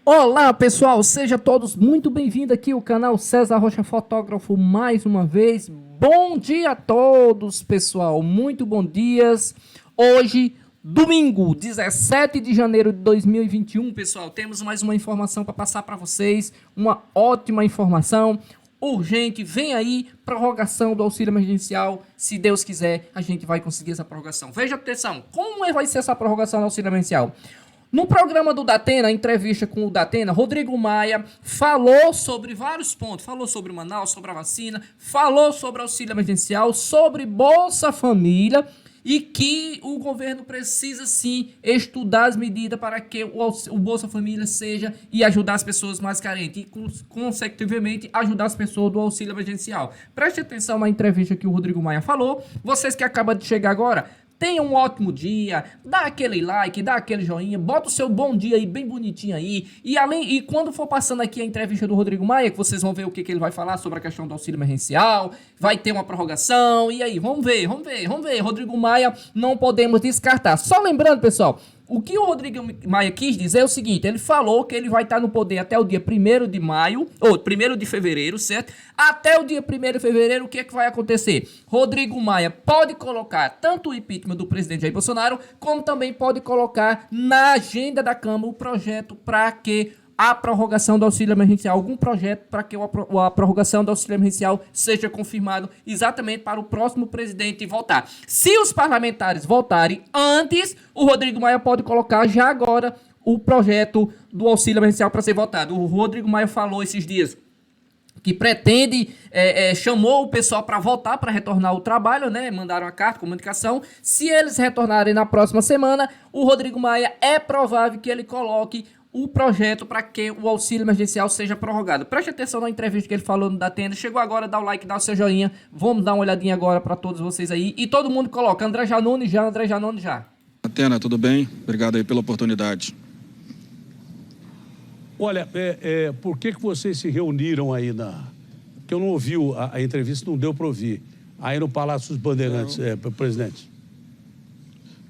Olá pessoal, sejam todos muito bem-vindos aqui ao canal César Rocha Fotógrafo mais uma vez. Bom dia a todos pessoal, muito bom dias. Hoje, domingo, 17 de janeiro de 2021, pessoal, temos mais uma informação para passar para vocês, uma ótima informação. Urgente, vem aí, prorrogação do auxílio emergencial. Se Deus quiser, a gente vai conseguir essa prorrogação. Veja atenção, como vai ser essa prorrogação do auxílio emergencial? No programa do Datena, entrevista com o Datena, Rodrigo Maia falou sobre vários pontos. Falou sobre Manaus, sobre a vacina, falou sobre auxílio emergencial, sobre Bolsa Família e que o governo precisa sim estudar as medidas para que o Bolsa Família seja e ajudar as pessoas mais carentes e, consecutivamente, ajudar as pessoas do auxílio emergencial. Preste atenção na entrevista que o Rodrigo Maia falou. Vocês que acabam de chegar agora, tenha um ótimo dia, dá aquele like, dá aquele joinha, bota o seu bom dia aí bem bonitinho aí. E quando for passando aqui a entrevista do Rodrigo Maia, que vocês vão ver o que ele vai falar sobre a questão do auxílio emergencial, vai ter uma prorrogação, e aí, vamos ver. Rodrigo Maia, não podemos descartar. Só lembrando, pessoal, o que o Rodrigo Maia quis dizer é o seguinte: ele falou que ele vai estar no poder até o dia 1º de maio, ou 1º de fevereiro, certo? Até o dia 1º de fevereiro, o que é que vai acontecer? Rodrigo Maia pode colocar tanto o impeachment do presidente Jair Bolsonaro, como também pode colocar na agenda da Câmara o projeto para que a prorrogação do auxílio emergencial, algum projeto para que a prorrogação do auxílio emergencial seja confirmado exatamente para o próximo presidente votar. Se os parlamentares votarem antes, o Rodrigo Maia pode colocar já agora o projeto do auxílio emergencial para ser votado. O Rodrigo Maia falou esses dias que pretende, chamou o pessoal para votar, para retornar ao trabalho, né? Mandaram a carta, comunicação. Se eles retornarem na próxima semana, o Rodrigo Maia é provável que ele coloque o projeto para que o auxílio emergencial seja prorrogado. Preste atenção na entrevista que ele falou no Datena. Chegou agora, dá o like, dá o seu joinha. Vamos dar uma olhadinha agora para todos vocês aí. E todo mundo coloca André Janone já, André Janone já. Datena, tudo bem? Obrigado aí pela oportunidade. Olha, por que vocês se reuniram aí Porque eu não ouvi a entrevista, não deu para ouvir. Aí no Palácio dos Bandeirantes, presidente.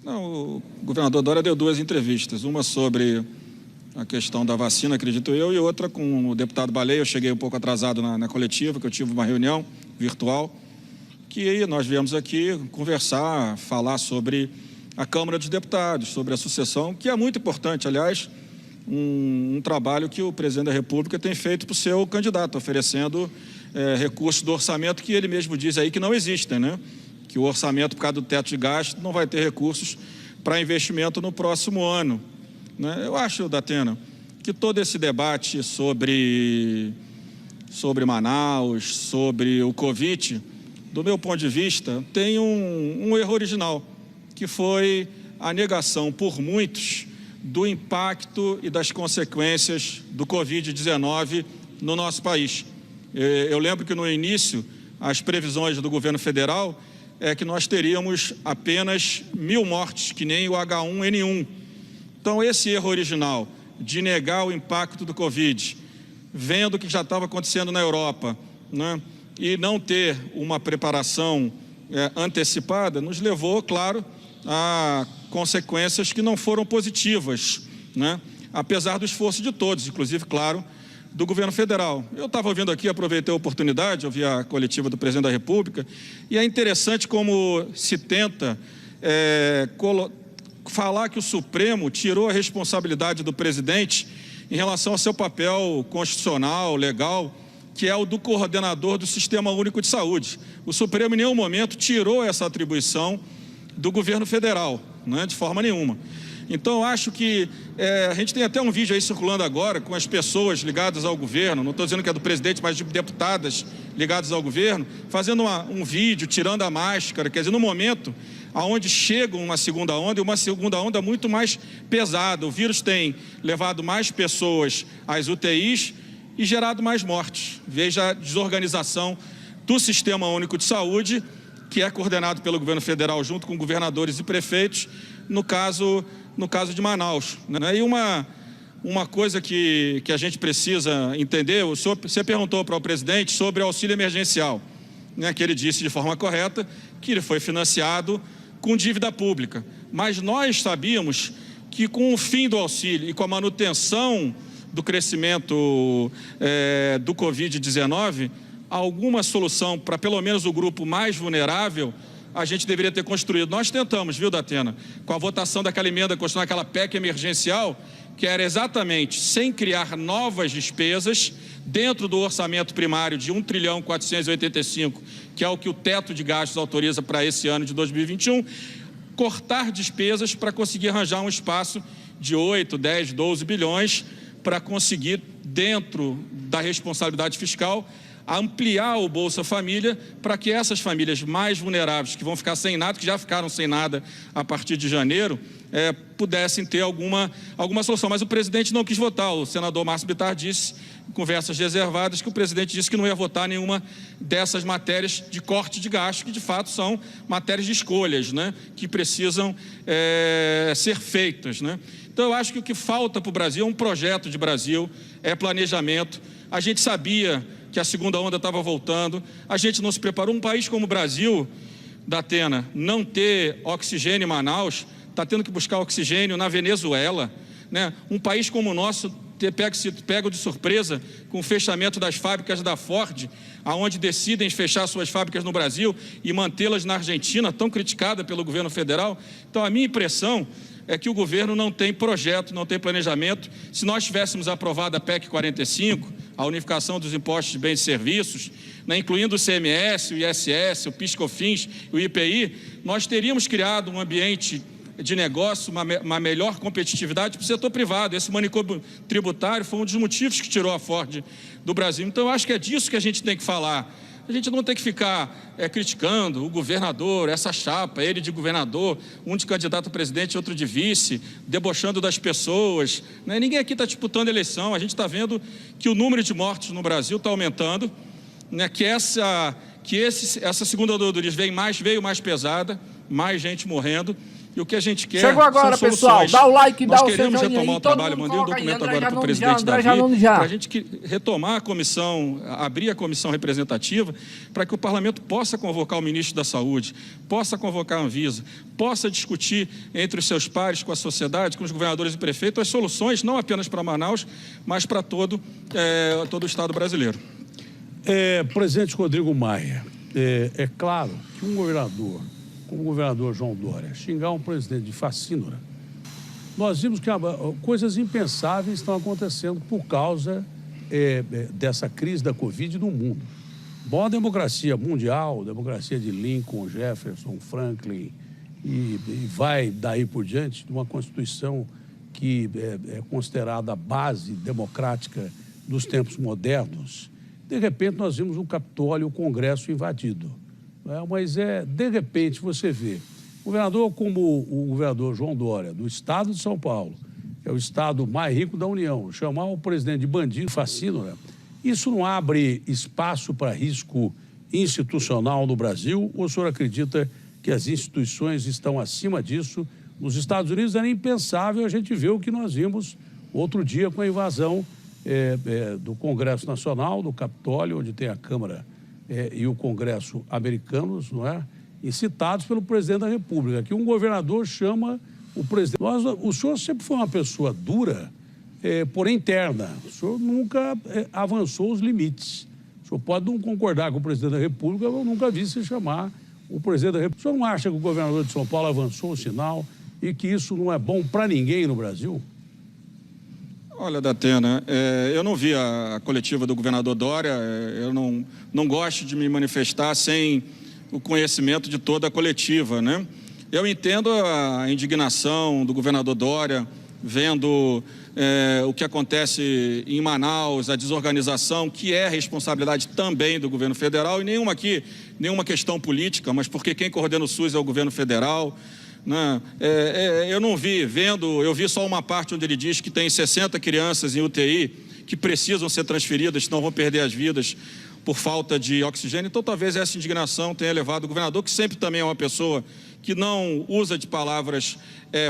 Não, o governador Dória deu duas entrevistas. Uma sobre a questão da vacina, acredito eu, e outra com o deputado Baleia. Eu cheguei um pouco atrasado na coletiva, que eu tive uma reunião virtual, que nós viemos aqui conversar, falar sobre a Câmara dos Deputados, sobre a sucessão, que é muito importante, aliás, um trabalho que o presidente da República tem feito para o seu candidato, oferecendo recursos do orçamento que ele mesmo diz aí que não existem, né? Que o orçamento, por causa do teto de gasto, não vai ter recursos para investimento no próximo ano. Eu acho, Datena, que todo esse debate sobre Manaus, sobre o Covid, do meu ponto de vista, tem um erro original, que foi a negação por muitos do impacto e das consequências do Covid-19 no nosso país. Eu lembro que no início, as previsões do governo federal é que nós teríamos apenas 1.000 mortes, que nem o H1N1. Então, esse erro original de negar o impacto do Covid, vendo o que já estava acontecendo na Europa, né, e não ter uma preparação antecipada, nos levou, claro, a consequências que não foram positivas, né, apesar do esforço de todos, inclusive, claro, do governo federal. Eu estava ouvindo aqui, aproveitei a oportunidade, ouvi a coletiva do presidente da República, e é interessante como se tenta falar que o Supremo tirou a responsabilidade do presidente em relação ao seu papel constitucional, legal, que é o do coordenador do Sistema Único de Saúde. O Supremo em nenhum momento tirou essa atribuição do governo federal, né, de forma nenhuma. Então, eu acho que a gente tem até um vídeo aí circulando agora com as pessoas ligadas ao governo, não estou dizendo que é do presidente, mas de deputadas ligadas ao governo, fazendo um vídeo, tirando a máscara, quer dizer, no momento onde chega uma segunda onda, e uma segunda onda muito mais pesada. O vírus tem levado mais pessoas às UTIs e gerado mais mortes. Veja a desorganização do Sistema Único de Saúde, que é coordenado pelo governo federal junto com governadores e prefeitos, no caso de Manaus, né? E uma coisa que a gente precisa entender, você perguntou para o presidente sobre o auxílio emergencial, né, que ele disse de forma correta que ele foi financiado com dívida pública. Mas nós sabíamos que com o fim do auxílio e com a manutenção do crescimento do Covid-19, alguma solução para pelo menos o grupo mais vulnerável a gente deveria ter construído. Nós tentamos, viu, Datena, com a votação daquela emenda constitucional, aquela PEC emergencial, que era exatamente sem criar novas despesas dentro do orçamento primário de 1.485 trilhão, que é o que o teto de gastos autoriza para esse ano de 2021, cortar despesas para conseguir arranjar um espaço de 8, 10, 12 bilhões para conseguir, dentro da responsabilidade fiscal, ampliar o Bolsa Família para que essas famílias mais vulneráveis, que vão ficar sem nada, que já ficaram sem nada a partir de janeiro, pudessem ter alguma solução. Mas o presidente não quis votar. O senador Márcio Bittar disse, em conversas reservadas, que o presidente disse que não ia votar nenhuma dessas matérias de corte de gastos, que de fato são matérias de escolhas, né, que precisam ser feitas, né? Então, eu acho que o que falta para o Brasil é um projeto de Brasil, é planejamento. A gente sabia que a segunda onda estava voltando, a gente não se preparou. Um país como o Brasil, Datena, não ter oxigênio em Manaus, está tendo que buscar oxigênio na Venezuela, né? Um país como o nosso pego de surpresa com o fechamento das fábricas da Ford, aonde decidem fechar suas fábricas no Brasil e mantê-las na Argentina, tão criticada pelo governo federal. Então, a minha impressão é que o governo não tem projeto, não tem planejamento. Se nós tivéssemos aprovado a PEC 45, a unificação dos impostos de bens e serviços, né, incluindo o CMS, o ISS, o PIS/COFINS, o IPI, nós teríamos criado um ambiente de negócio, uma melhor competitividade para o setor privado. Esse manicômio tributário foi um dos motivos que tirou a Ford do Brasil. Então, eu acho que é disso que a gente tem que falar. A gente não tem que ficar criticando o governador, essa chapa, ele de governador, um de candidato a presidente, outro de vice, debochando das pessoas, né? Ninguém aqui está disputando eleição. A gente está vendo que o número de mortos no Brasil está aumentando, né? Que essa segunda onda do vírus veio mais pesada, mais gente morrendo. E o que a gente quer Chegou agora, são pessoal. soluções. Dá o like, dá o seu Nós queremos joinha retomar aí. o trabalho. Mandei um documento agora para o presidente Davi, para a gente retomar a comissão, abrir a comissão representativa, para que o parlamento possa convocar o ministro da Saúde, possa convocar a Anvisa, possa discutir entre os seus pares, com a sociedade, com os governadores e prefeitos, as soluções, não apenas para Manaus, mas para todo o Estado brasileiro. Presidente Rodrigo Maia, é claro que um governador, como o governador João Dória, xingar um presidente de facínora, nós vimos que coisas impensáveis estão acontecendo por causa dessa crise da Covid no mundo. Bom, a democracia mundial, democracia de Lincoln, Jefferson, Franklin, e vai daí por diante, de uma Constituição que é considerada a base democrática dos tempos modernos. De repente, nós vimos o Capitólio, o Congresso invadido. Mas, de repente, você vê um governador como o governador João Dória, do estado de São Paulo, que é o estado mais rico da União, chamar o presidente de bandido, facínora, isso não abre espaço para risco institucional no Brasil? Ou o senhor acredita que as instituições estão acima disso? Nos Estados Unidos era impensável a gente ver o que nós vimos outro dia com a invasão do Congresso Nacional, do Capitólio, onde tem a Câmara e o Congresso americanos, não é? Incitados pelo presidente da República, que um governador chama o presidente. O senhor sempre foi uma pessoa dura, porém terna. O senhor nunca avançou os limites. O senhor pode não concordar com o presidente da República, eu nunca vi se chamar o presidente da República. O senhor não acha que o governador de São Paulo avançou o sinal e que isso não é bom para ninguém no Brasil? Olha, Datena, eu não vi a coletiva do governador Dória, eu não gosto de me manifestar sem o conhecimento de toda a coletiva, né? Eu entendo a indignação do governador Dória, vendo o que acontece em Manaus, a desorganização, que é responsabilidade também do governo federal, e nenhuma questão política, mas porque quem coordena o SUS é o governo federal. Não, eu não vi, eu vi só uma parte onde ele diz que tem 60 crianças em UTI que precisam ser transferidas, senão vão perder as vidas por falta de oxigênio. Então, talvez essa indignação tenha levado o governador, que sempre também é uma pessoa que não usa de palavras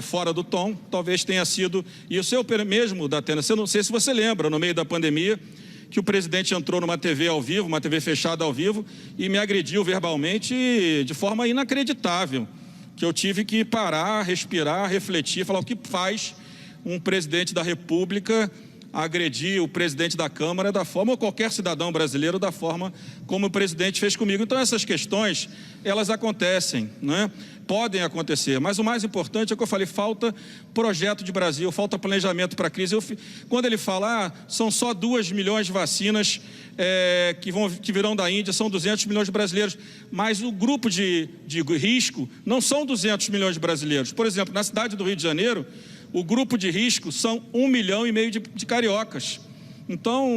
fora do tom, talvez tenha sido isso. Eu mesmo, Datena, eu não sei se você lembra, no meio da pandemia, que o presidente entrou numa TV ao vivo, uma TV fechada ao vivo, e me agrediu verbalmente de forma inacreditável, que eu tive que parar, respirar, refletir, falar o que faz um presidente da República agredir o presidente da Câmara da forma, ou qualquer cidadão brasileiro, da forma como o presidente fez comigo. Então, essas questões, elas acontecem, né? Podem acontecer, mas o mais importante é que eu falei, falta projeto de Brasil, falta planejamento para a crise. Quando ele fala, são só 2 milhões de vacinas que virão da Índia, são 200 milhões de brasileiros, mas o grupo de risco não são 200 milhões de brasileiros. Por exemplo, na cidade do Rio de Janeiro, o grupo de risco são 1,5 milhão de cariocas. Então,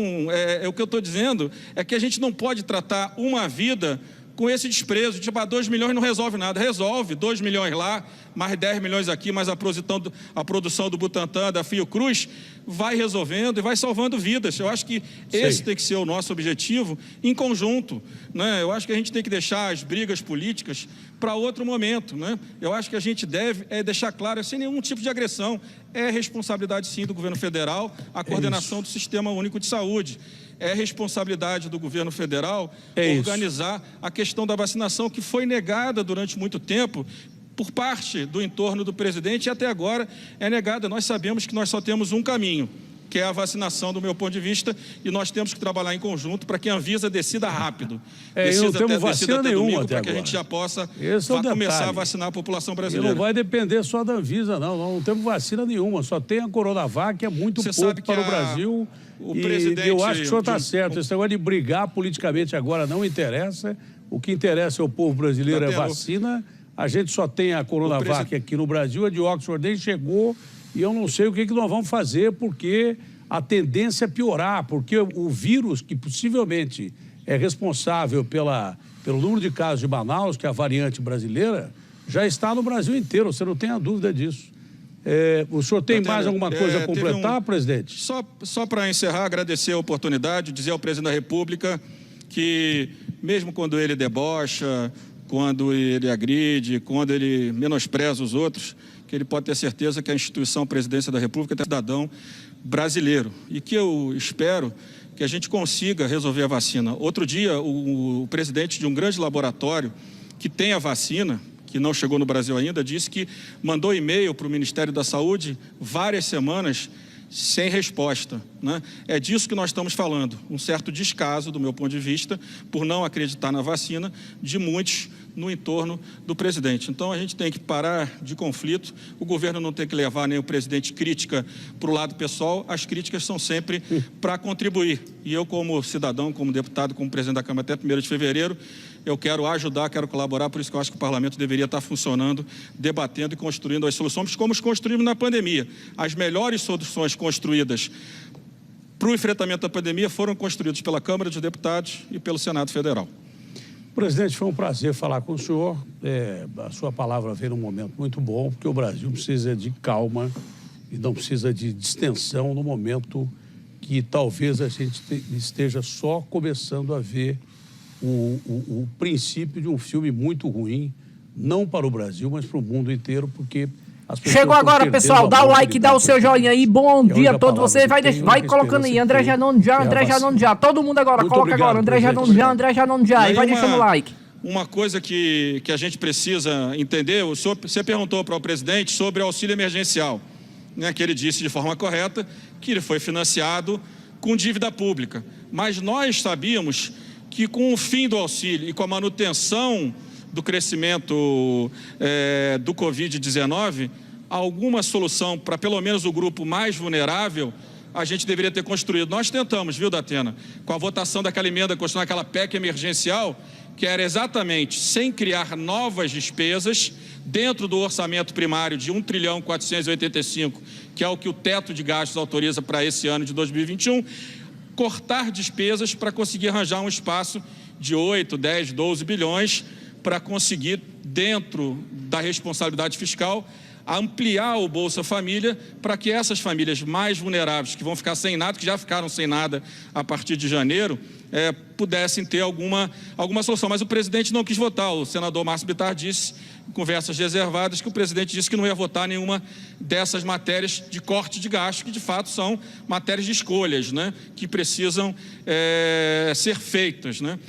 o que eu estou dizendo é que a gente não pode tratar uma vida com esse desprezo, tipo, 2 milhões não resolve nada. Resolve, 2 milhões lá, mais 10 milhões aqui, mais a produção do Butantan, da Fiocruz, vai resolvendo e vai salvando vidas. Eu acho que esse tem que ser o nosso objetivo em conjunto, né? Eu acho que a gente tem que deixar as brigas políticas para outro momento, né? Eu acho que a gente deve deixar claro, sem nenhum tipo de agressão, é responsabilidade sim do governo federal, a coordenação do Sistema Único de Saúde. É responsabilidade do governo federal organizar a questão da vacinação, que foi negada durante muito tempo por parte do entorno do presidente e até agora é negada. Nós sabemos que nós só temos um caminho, que é a vacinação, do meu ponto de vista, e nós temos que trabalhar em conjunto para que a Anvisa decida rápido. Não temos vacina nenhuma até para agora. Que a gente já possa começar a vacinar a população brasileira. E não vai depender só da Anvisa, não. Nós não temos vacina nenhuma, só tem a Coronavac, que é muito pouco para o Brasil. Eu acho que o senhor está certo. Esse negócio de brigar politicamente agora não interessa. O que interessa é o povo brasileiro, é vacina. A gente só tem a Coronavac aqui no Brasil, a de Oxford nem chegou. E eu não sei o que nós vamos fazer, porque a tendência é piorar, porque o vírus que possivelmente é responsável pelo número de casos de Manaus, que é a variante brasileira, já está no Brasil inteiro, você não tem a dúvida disso. O senhor tem mais alguma coisa a completar, presidente? Só para encerrar, agradecer a oportunidade, dizer ao presidente da República que, mesmo quando ele debocha, quando ele agride, quando ele menospreza os outros, que ele pode ter certeza que a instituição Presidência da República é cidadão brasileiro e que eu espero que a gente consiga resolver a vacina. Outro dia, o presidente de um grande laboratório que tem a vacina, que não chegou no Brasil ainda, disse que mandou e-mail para o Ministério da Saúde várias semanas sem resposta, né? É disso que nós estamos falando, um certo descaso, do meu ponto de vista, por não acreditar na vacina, de muitos no entorno do presidente. Então, a gente tem que parar de conflito, o governo não tem que levar nem o presidente crítica para o lado pessoal, as críticas são sempre para contribuir. E eu, como cidadão, como deputado, como presidente da Câmara até 1º de fevereiro, eu quero ajudar, quero colaborar, por isso que eu acho que o parlamento deveria estar funcionando, debatendo e construindo as soluções, como construímos na pandemia. As melhores soluções construídas para o enfrentamento da pandemia foram construídas pela Câmara dos Deputados e pelo Senado Federal. Presidente, foi um prazer falar com o senhor. A sua palavra veio num momento muito bom, porque o Brasil precisa de calma e não precisa de distensão no momento que talvez a gente esteja só começando a ver o princípio de um filme muito ruim, não para o Brasil, mas para o mundo inteiro, porque as pessoas chegou agora, pessoal, dá o like, dá o seu joinha aí, bom dia a todos vocês, vai colocando aí, André Janone já, todo mundo agora, muito coloca obrigado, agora, André Janone já, e vai deixando o like. Uma coisa que a gente precisa entender, você perguntou para o presidente sobre o auxílio emergencial, né, que ele disse de forma correta que ele foi financiado com dívida pública, mas nós sabíamos que com o fim do auxílio e com a manutenção do crescimento do Covid-19, alguma solução para pelo menos o grupo mais vulnerável a gente deveria ter construído. Nós tentamos, viu, Datena, com a votação daquela emenda, construir aquela PEC emergencial, que era exatamente sem criar novas despesas dentro do orçamento primário de 1.485 trilhão, que é o que o teto de gastos autoriza para esse ano de 2021, cortar despesas para conseguir arranjar um espaço de 8, 10, 12 bilhões para conseguir, dentro da responsabilidade fiscal, ampliar o Bolsa Família para que essas famílias mais vulneráveis, que vão ficar sem nada, que já ficaram sem nada a partir de janeiro, pudessem ter alguma solução. Mas o presidente não quis votar. O senador Márcio Bittar disse, em conversas reservadas, que o presidente disse que não ia votar nenhuma dessas matérias de corte de gasto, que de fato são matérias de escolhas, né, que precisam ser feitas, né?